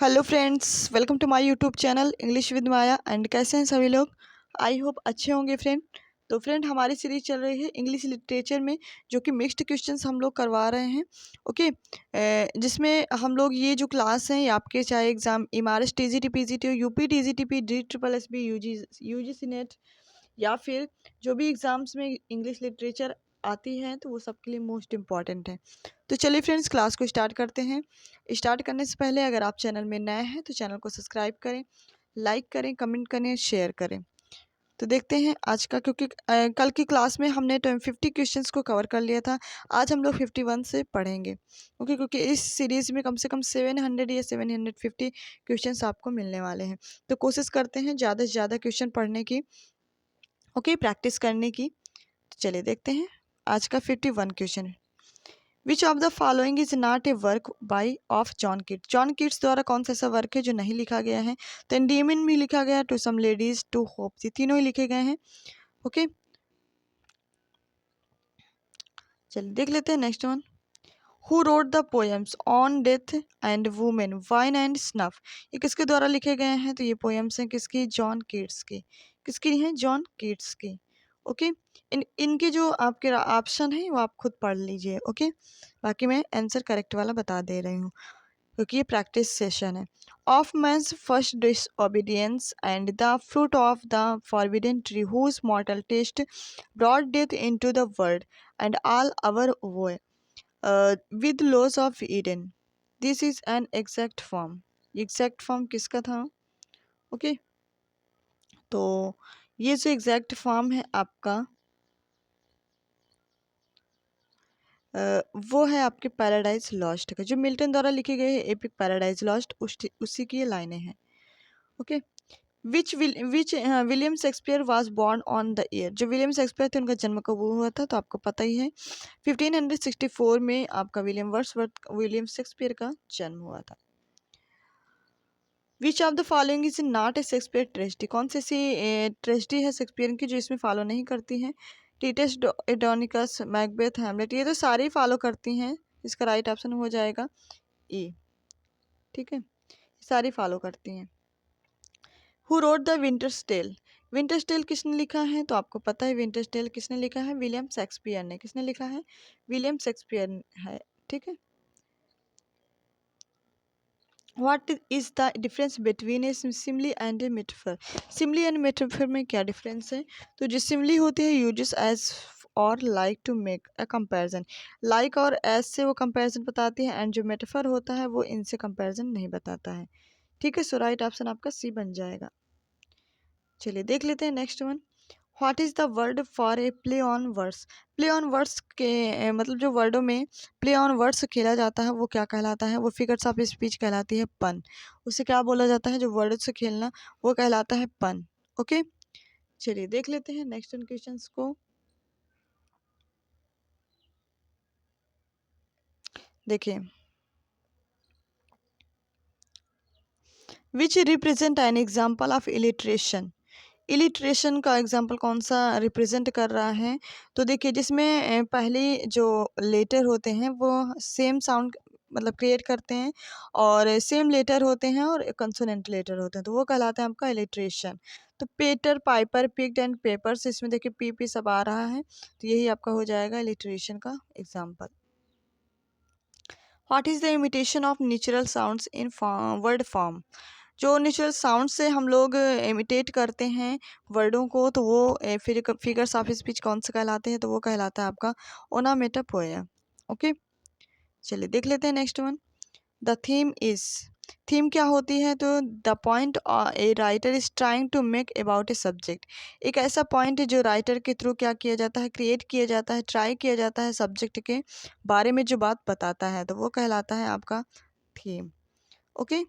Hello friends, welcome to my YouTube channel English with Maya. And कैसे हैं सभी लोग? आई होप अच्छे होंगे फ्रेंड। तो फ्रेंड, हमारी सीरीज चल रही है इंग्लिश लिटरेचर में, जो कि मिक्स्ड क्वेश्चंस हम लोग करवा रहे हैं। ओके, जिसमें हम लोग ये जो क्लास हैं, ये आपके चाहे एग्जाम एमआरएस टीजीटी पीजीटी हो, UP TGTP, D triple S B, UGC NET, या फिर जो भी एग्ज़ाम्स में इंग्लिश लिटरेचर आती है, तो वो सबके लिए मोस्ट इम्पॉर्टेंट है। तो चलिए फ्रेंड्स, क्लास को स्टार्ट करते हैं। स्टार्ट करने से पहले अगर आप चैनल में नए हैं तो चैनल को सब्सक्राइब करें, लाइक करें, कमेंट करें, शेयर करें। तो देखते हैं आज का, क्योंकि कल की क्लास में हमने 50 क्वेश्चंस को कवर कर लिया था। आज हम लोग 51 से पढ़ेंगे। ओके, क्योंकि इस सीरीज़ में कम से कम 700 या 750 क्वेश्चंस आपको मिलने वाले हैं। तो कोशिश करते हैं ज़्यादा से ज़्यादा क्वेश्चन पढ़ने की, ओके, प्रैक्टिस करने की। तो चलिए देखते हैं आज का 51 question. Which of the following is not a work by of John Keats? John Keats द्वारा कौन सा ऐसा वर्क है जो नहीं लिखा गया है? तो एंडीमिन भी लिखा गया है, to some ladies, to hope, ये तीनों ही लिखे गए हैं। ओके, चलिए देख लेते हैं next one. Who wrote the poems on death and women, wine and snuff? ये किसके द्वारा लिखे गए हैं? तो ये पोएम्स हैं किसकी? जॉन कीट्स की। किसकी हैं? जॉन कीट्स की। ओके, इनके जो आपके ऑप्शन है वो आप खुद पढ़ लीजिए। ओके, बाकी मैं आंसर करेक्ट वाला बता दे रही हूँ, क्योंकि ये प्रैक्टिस सेशन है। Of man's first disobedience and the fruit of the forbidden tree whose mortal taste brought death into the world and all our woe with loss of Eden, this is an exact form. Exact form किसका था? Okay, तो ये जो exact form है आपका, वो है आपके पैराडाइज लॉस्ट का, जो मिल्टन द्वारा लिखे गए हैं एपिक पैराडाइज लॉस्ट, उसी की ये लाइनें हैं। Okay, which William Shakespeare was born on the year? जो विलियम शेक्सपियर थे उनका जन्म कब हुआ था? तो आपको पता ही है, 1564 में आपका विलियम शेक्सपियर का जन्म हुआ था। विच of the following is not a Shakespeare tragedy? कौन सी ऐसी ट्रेजिडी है शेक्सपियर की जो इसमें फॉलो नहीं करती है? टीटस एडोनिकस, मैकबेथ, हैमलेट, ये तो सारी फॉलो करती हैं। इसका राइट ऑप्शन हो जाएगा ई। ठीक है, सारी फॉलो करती हैं। Who wrote the Winter's Tale? Winter's Tale किसने लिखा है? तो आपको पता है विंटर्स टेल किसने लिखा है? विलियम शेक्सपियर ने। किसने लिखा है? विलियम शेक्सपियर है। ठीक है, what is the difference between a simile and a metaphor? Simile and metaphor में क्या डिफरेंस है? तो जो सिमली होती है यूजेस एज और like to make a comparison, like और एज से वो कंपैरिजन बताती है, एंड जो मेटाफर होता है वो इनसे कंपैरिजन नहीं बताता है। ठीक है, सो राइट ऑप्शन आपका सी बन जाएगा। चलिए देख लेते हैं next one. What is the word for a play on words? Play on words के मतलब जो वर्डों में प्ले ऑन वर्ड्स खेला जाता है वो क्या कहलाता है? वो फिगर्स ऑफ स्पीच कहलाती है, पन। उसे क्या बोला जाता है? जो वर्ड से खेलना, वो कहलाता है पन। ओके, चलिए देख लेते हैं नेक्स्ट वन क्वेश्चंस को। देखिए, which represent an example of alliteration? Alliteration का एग्जाम्पल कौन सा रिप्रेजेंट कर रहा है? तो देखिए, जिसमें पहले जो लेटर होते हैं वो सेम साउंड मतलब क्रिएट करते हैं, और सेम लेटर होते हैं और कंसोनेंट लेटर होते हैं, तो वो कहलाता है आपका इलिट्रेशन। तो पेटर, पाइपर, पिग्ड एंड पेपर्स, इसमें देखिए पी पी सब आ रहा है, तो यही आपका हो जाएगा इलिट्रेशन का example. What is the imitation of natural sounds in word form? जो नेचुरल साउंड से हम लोग इमिटेट करते हैं वर्डों को, तो वो फिर फिगर्स ऑफ स्पीच कौन सा कहलाते हैं? तो वो कहलाता है आपका ओनामेटोपोएया। ओके, चलिए देख लेते हैं next one. The theme is, theme क्या होती है? तो the point a writer is trying to make about a subject, एक ऐसा पॉइंट है जो राइटर के थ्रू क्या किया जाता है? क्रिएट किया जाता है, ट्राई किया जाता है सब्जेक्ट के बारे में जो बात बताता है, तो वो कहलाता है आपका theme. Okay,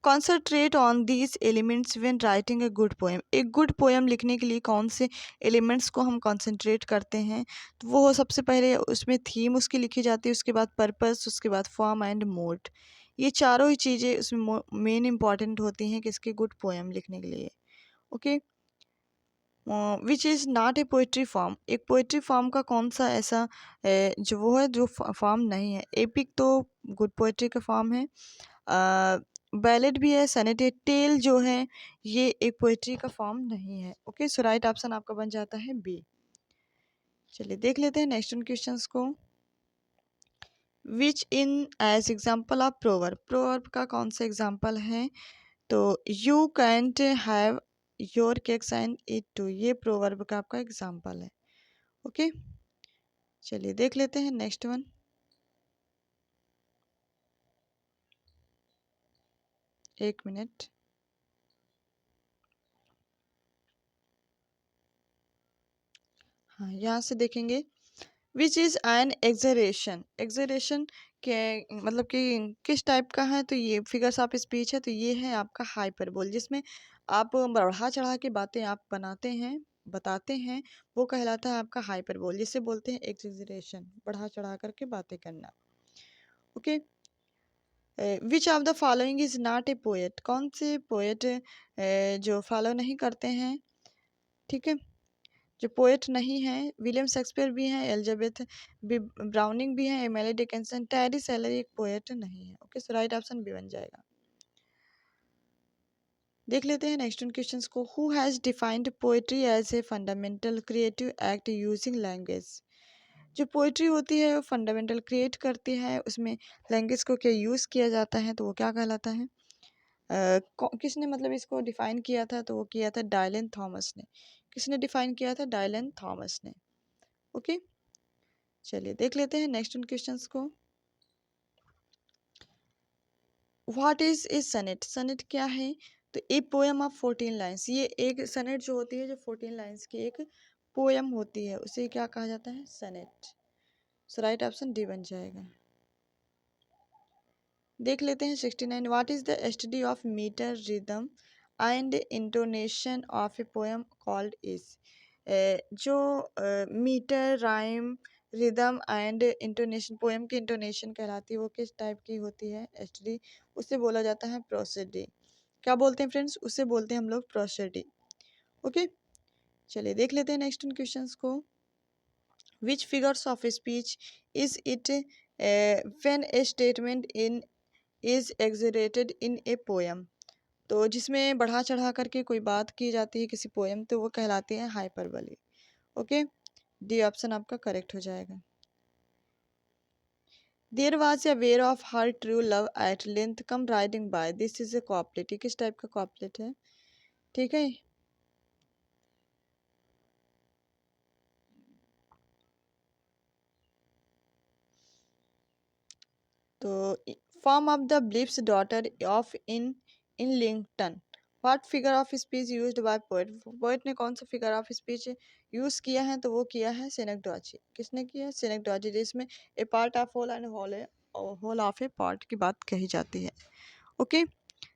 concentrate on these elements when writing a good poem. एक गुड पोएम लिखने के लिए कौन से एलिमेंट्स को हम कॉन्सेंट्रेट करते हैं? तो वो सबसे पहले उसमें थीम उसकी लिखी जाती है, उसके बाद पर्पस, उसके बाद फॉर्म एंड मूड। ये चारों ही चीज़ें उसमें मेन इंपॉर्टेंट होती हैं किसके गुड पोएम लिखने के लिए। Okay, which is not a poetry form. एक पोइट्री फॉर्म का कौन सा ऐसा जो वो है जो फॉर्म नहीं है। एपिक तो गुड पोइट्री का फॉर्म है, बैलेड भी है, सनेट है, टेल जो है ये एक पोइट्री का फॉर्म नहीं है। ओके, सो राइट ऑप्शन आपका बन जाता है बी। चलिए देख लेते हैं नेक्स्ट क्वेश्चंस को। Which in as example of proverb, proverb का कौन सा एग्जाम्पल है? तो you can't have your cakes and eat too, ये प्रोवर्ब का आपका एग्जाम्पल है। ओके, चलिए देख लेते हैं नेक्स्ट वन। एक मिनट। हाँ, यहाँ से देखेंगे which is an exaggeration. Exaggeration के मतलब कि किस टाइप का है? तो ये फिगर्स ऑफ स्पीच है, तो ये है आपका हाइपरबोल, जिसमें आप बढ़ा चढ़ा के बातें आप बनाते हैं, बताते हैं, वो कहलाता है आपका हाइपरबोल, जिसे बोलते हैं एग्जरेशन, बढ़ा चढ़ा करके बातें करना। Okay, which of the following is not a poet, कौन से पोएट जो फॉलो नहीं करते हैं? ठीक है, जो पोएट नहीं है, विलियम शेक्सपियर भी हैं, एलिजाबेथ ब्राउनिंग भी हैं, एमिली डिकिंसन, टेरी सेलर एक पोएट नहीं है। Okay, so right option B बन जाएगा। देख लेते हैं नेक्स्ट क्वेश्चन को। Who has defined poetry as a fundamental creative act using language. जो पोएट्री होती है वो फंडामेंटल क्रिएट करती है, उसमें लैंग्वेज को क्या यूज़ किया जाता है, तो वो क्या कहलाता है? किसने मतलब इसको डिफाइन किया था? तो वो किया था डायलन थॉमस ने। किसने डिफाइन किया था? डायलन थॉमस ने। ओके, चलिए देख लेते हैं नेक्स्ट क्वेश्चंस को। व्हाट इज ए सनेट, सनेट क्या है? तो ए पोएम ऑफ 14 लाइन्स, ये एक सनेट जो होती है जो 14 लाइन्स की एक पोएम होती है, उसे क्या कहा जाता है? Sonnet. So right option D बन जाएगा। देख लेते हैं 69। What is the study of metre rhythm and intonation of a poem called is. जो metre rhyme rhythm and intonation, poem की इंटोनेशन कहलाती है, वो किस टाइप की होती है? स्टडी, उसे बोला जाता है प्रोसेडी। क्या बोलते हैं फ्रेंड्स? उसे बोलते हैं हम लोग प्रोसेडी। ओके, चलिए देख लेते हैं नेक्स्ट क्वेश्चंस को। Which figures of speech is it when a statement in is exaggerated in a poem. तो जिसमें बढ़ा चढ़ा करके कोई बात की जाती है किसी पोएम, तो वो कहलाती है हाइपरबोली। ओके, डी ऑप्शन आपका करेक्ट हो जाएगा। There was a ware of her true love at length come riding by, this is a couplet. ये किस टाइप का कॉपलेट है? ठीक है, तो form of the bailiff's daughter of Islington. What figure of speech used by poet, poet ने कौन सा फिगर ऑफ स्पीच यूज किया है? तो वो किया है सिनेक्डोजी। किसने किया है? सिनेक्डोजी, जिसमें a part of whole and whole of a part की बात कही जाती है। ओके,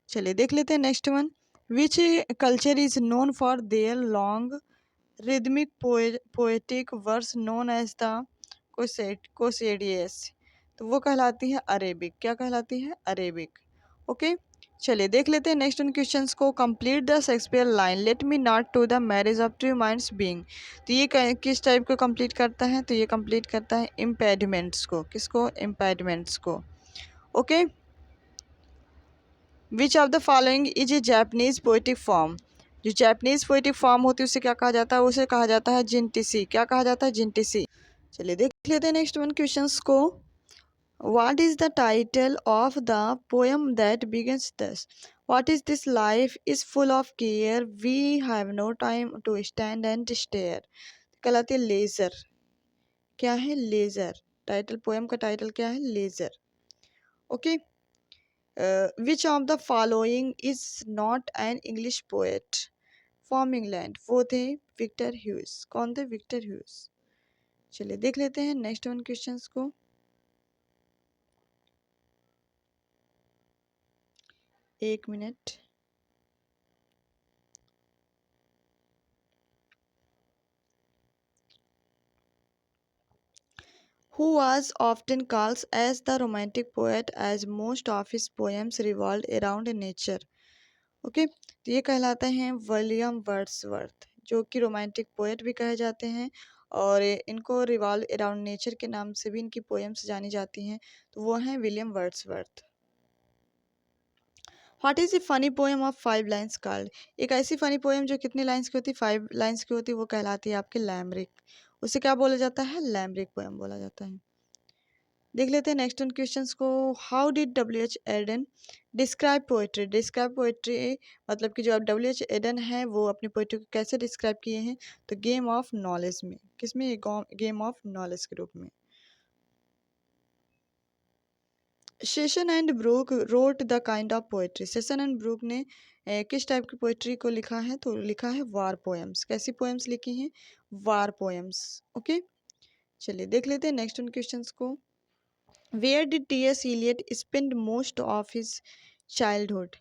चलिए देख लेते हैं next one. Which culture is known for their long rhythmic poetic verse known as the qasidas, तो वो कहलाती है अरेबिक। क्या कहलाती है? अरेबिक। ओके, चलिए देख लेते हैं नेक्स्ट क्वेश्चंस को। Complete the Shakespeare line let me not to the marriage of two minds being, तो ये किस टाइप को कंप्लीट करता है? तो ये कंप्लीट करता है इम्पेडिमेंट्स को। किसको? इम्पेडिमेंट्स को। Okay, which of the following is a Japanese poetic form. जो जैपनीज पोएटिक फॉर्म होती है उसे क्या कहा जाता है? उसे कहा जाता है जिनटिसी। क्या कहा जाता है? जिनटिसी। चलिए देख लेते हैं नेक्स्ट वन क्वेश्चंस को। What is the title of the poem that begins thus. What is this life is full of care we have no time to stand and stare, कहलाती है लेजर। क्या है? लेजर। टाइटल, पोएम का title क्या है? Leisure. Okay, which of the following is not an English poet from England. वो थे Victor Hugo. कौन थे? Victor Hugo. चलिए देख लेते हैं नेक्स्ट वन क्वेश्चंस को। एक minute. Who was often called as the romantic poet as most of his poems revolved around nature. Okay, तो ये कहलाते हैं विलियम वर्ड्सवर्थ। जो कि रोमांटिक पोएट भी कहे जाते हैं और इनको रिवॉल्व अराउंड नेचर के नाम से भी इनकी पोएम्स जानी जाती हैं, तो वो हैं William Wordsworth. What is a funny poem of 5 lines called? एक ऐसी फनी पोएम जो कितनी लाइन्स की होती है, 5 लाइन्स की होती है, वो कहलाती है आपकी लैमरिक। उसे क्या बोला जाता है? लैमरिक पोएम बोला जाता है। देख लेते हैं नेक्स्ट उन क्वेश्चंस को। How did W H. Auden describe poetry? Describe poetry मतलब कि जो अब डब्ल्यू.एच. एडन है वो अपनी पोएट्री को कैसे डिस्क्राइब किए हैं? तो गेम ऑफ नॉलेज में। किसमें? गेम ऑफ नॉलेज के रूप में। Sassoon and Brooke wrote the kind of poetry. Sassoon and Brooke ने किस टाइप की पोएट्री को लिखा है? तो लिखा है वार पोएम्स। कैसी पोएम्स लिखी हैं? वार पोएम्स। ओके, चलिए देख लेते हैं नेक्स्ट उन क्वेश्चंस को। Where did T S Eliot spend most of his childhood?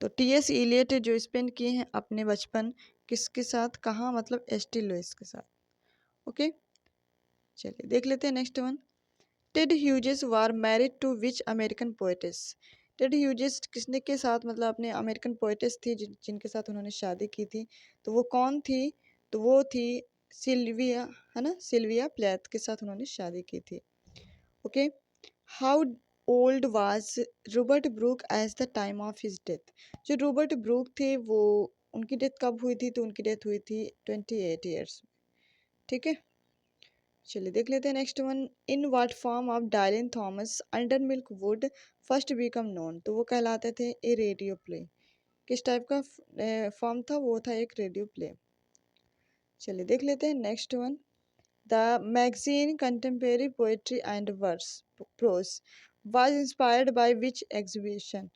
तो टी एस इलियट जो स्पेंड किए हैं अपने बचपन किसके साथ, कहाँ? मतलब एस टी लुइस के साथ। ओके, चलिए देख लेते हैं next one. Ted Hughes was married to which American poetess? Ted Hughes किसने के साथ मतलब अपने अमेरिकन पोएटेस थी जिनके साथ उन्होंने शादी की थी, तो वो कौन थी? तो वो थी सिल्विया, है ना, सिल्विया प्लेथ के साथ उन्होंने शादी की थी। Okay, how old was Robert Brooke as the time of his death? जो रॉबर्ट ब्रूक थे वो उनकी डेथ कब हुई थी? तो उनकी डेथ हुई थी 28 ईयर्स। ठीक है, चलिए देख लेते हैं next one. In what form of Dylan Thomas Under Milk Wood first become known? तो वो कहलाते थे ए रेडियो प्ले। किस टाइप का फॉर्म था? वो था एक रेडियो प्ले। चलिए देख लेते हैं next one. The magazine contemporary poetry and verse prose was inspired by which exhibition?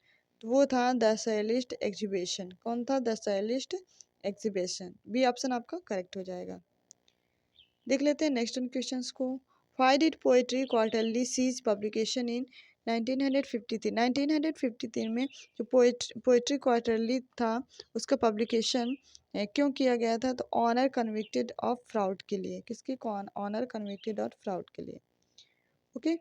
तो वो था द सयलिस्ट एग्जीबिशन। कौन था? The surrealist exhibition. B option आपका करेक्ट हो जाएगा। देख लेते हैं नेक्स्ट उन क्वेश्चंस को। Why did poetry quarterly cease publication in 1953? 1953 में जो पोएट्री क्वार्टरली था उसका पब्लिकेशन क्यों किया गया था? तो ऑनर कन्विक्टेड ऑफ फ्रॉड के लिए। किसके? कौन? ऑनर कन्विक्टेड ऑफ फ्रॉड के लिए। ओके,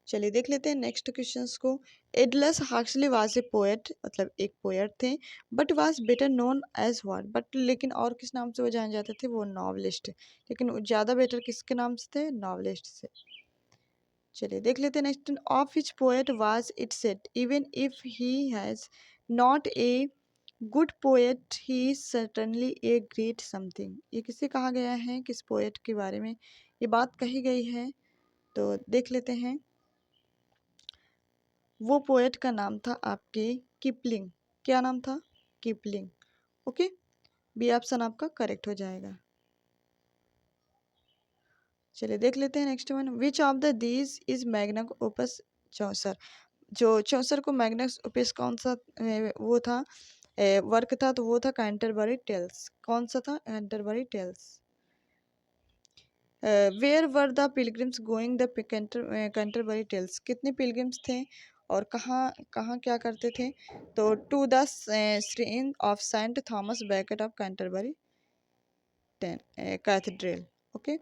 चलिए देख लेते हैं नेक्स्ट क्वेश्चंस को। एडलस हक्सली वाज ए पोएट, मतलब एक पोएट थे, but was better known as what? But लेकिन और किस नाम से वो जाने जाते थे? वो नॉवलिस्ट। लेकिन ज़्यादा बेटर किसके नाम से थे? नॉवलिस्ट से। चलिए देख लेते हैं next. Of which poet was it said even if he has not a good poet he is certainly a great something? ये किससे कहा गया है? किस पोएट के बारे में ये बात कही गई है? तो देख लेते हैं। वो पोएट का नाम था आपके किपलिंग। क्या नाम था? किपलिंग। ओके, बी ऑप्शन आपका करेक्ट हो जाएगा। चलिए देख लेते हैं next one. Which of the these is magnum opus Chaucer? जो चौसर को मैग्नस ओपस कौन सा वो था वर्क था? तो वो था कैंटरबरी टेल्स। कौन सा था? Canterbury tales. Where were the pilgrims going the Canterbury tales? कितने पिलग्रिम्स थे और कहाँ कहाँ क्या करते थे? तो to the shrine of Saint Thomas Becket of Canterbury cathedral. Okay,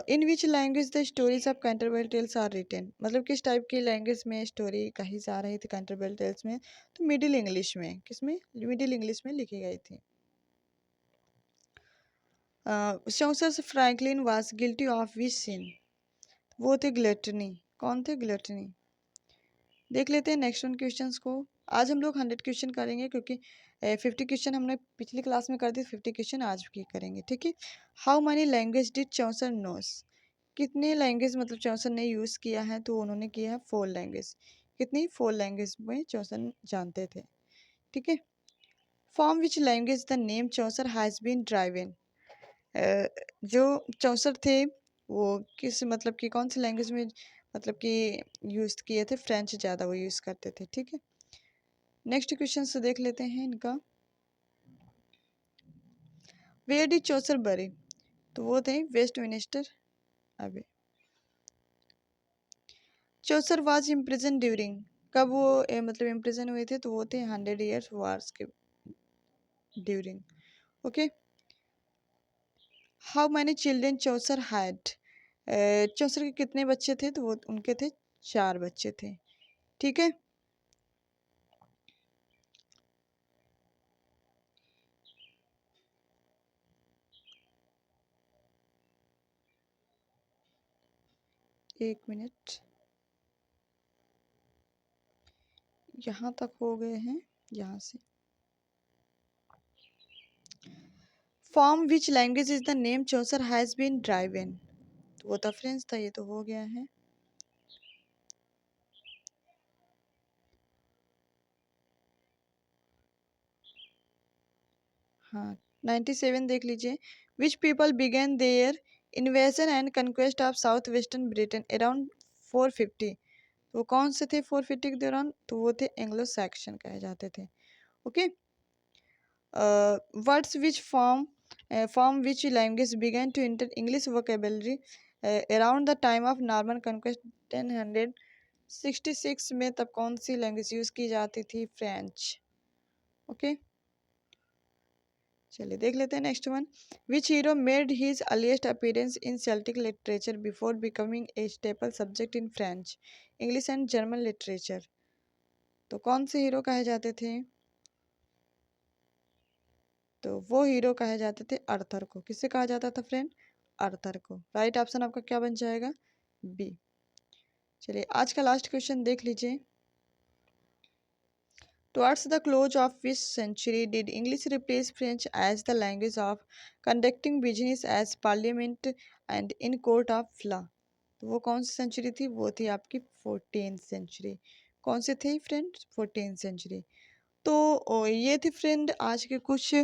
in which language the stories of Canterbury tales are written? मतलब किस टाइप की लैंग्वेज में स्टोरी कही जा रही थी कैंटरबरी टेल्स में? तो मिडिल इंग्लिश में। किसमें? मिडिल इंग्लिश में लिखी गई थी। Chaucer Franklin was guilty of which sin? वो थे ग्लटनी। कौन थे? ग्लटनी। देख लेते हैं नेक्स्ट वन क्वेश्चंस को। आज हम लोग 100 क्वेश्चन करेंगे क्योंकि 50 क्वेश्चन हमने पिछली क्लास में कर दिए, 50 क्वेश्चन आज भी करेंगे। ठीक है। How many language did Chaucer knows? कितने लैंग्वेज मतलब चौसर ने यूज़ किया है? तो उन्होंने किया है 4 लैंग्वेज। कितनी? 4 लैंग्वेज में चौसर जानते थे। ठीक है। From which language the name Chaucer has been driven? जो चौसर थे वो किस मतलब कि कौन सी लैंग्वेज में मतलब कि यूज़ किए थे? फ्रेंच ज़्यादा वो यूज़ करते थे। ठीक है। नेक्स्ट क्वेश्चन से देख लेते हैं इनका। वेयर डिड चौसर बरी? तो वो थे वेस्टमिनिस्टर अबे। चौसर वाज इम्प्रिजन ड्यूरिंग? कब वो मतलब इम्प्रिजन हुए थे? तो वो थे 100 ईयर्स वार्स के during. Okay, how many children Chaucer had? Chaucer के कितने बच्चे थे? तो वो उनके थे 4 बच्चे थे। ठीक है। एक मिनट, यहाँ तक हो गए हैं, यहाँ से form which language is the name Chaucer has been driven, तो वो तो फ्रेंच था, ये तो हो गया है। हाँ 97 देख लीजिए, which people began their invasion and conquest of south western Britain around 450, तो वो कौन से थे 450 के दौरान, तो वो थे एंग्लो सैक्सन कहे जाते थे। Okay, words which form which language began to enter English vocabulary around the time of Norman conquest 1066 में, तब कौन सी लैंग्वेज यूज़ की जाती थी, फ्रेंच। ओके, चलिए देख लेते हैं next one, which hero made his earliest appearance in Celtic literature before becoming a staple subject in French, English and German literature, तो कौन से हीरो कहे जाते थे, तो वो हीरो कहे जाते थे अर्थर को। किससे कहा जाता था फ्रेंड, अर्थर को। राइट ऑप्शन आपका क्या बन जाएगा, बी। चलिए आज का लास्ट क्वेश्चन देख लीजिए, towards the close of which century did English replace French as the language of conducting business as parliament and in court of law, तो वो कौन सी सेंचुरी थी, वो थी आपकी 14th सेंचुरी। कौन सी थी फ्रेंड, 14th सेंचुरी। तो ये थी फ्रेंड आज के कुछ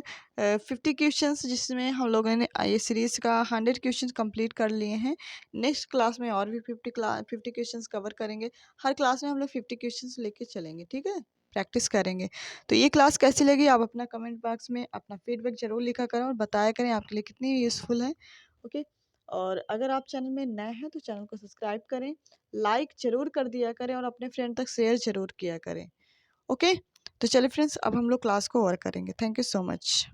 50 क्वेश्चंस, जिसमें हम लोगों ने ये सीरीज़ का 100 क्वेश्चंस कंप्लीट कर लिए हैं। नेक्स्ट क्लास में और भी 50 क्वेश्चंस कवर करेंगे। हर क्लास में हम लोग 50 क्वेश्चंस लेके चलेंगे, ठीक है, प्रैक्टिस करेंगे। तो ये क्लास कैसी लगी, आप अपना कमेंट बॉक्स में अपना फीडबैक ज़रूर लिखा करें और बताया करें आपके लिए कितनी यूज़फुल है। ओके, और अगर आप चैनल में नए हैं तो चैनल को सब्सक्राइब करें, लाइक ज़रूर कर दिया करें और अपने फ्रेंड तक शेयर ज़रूर किया करें। ओके, तो चलिए फ्रेंड्स अब हम लोग क्लास को और करेंगे। Thank you so much.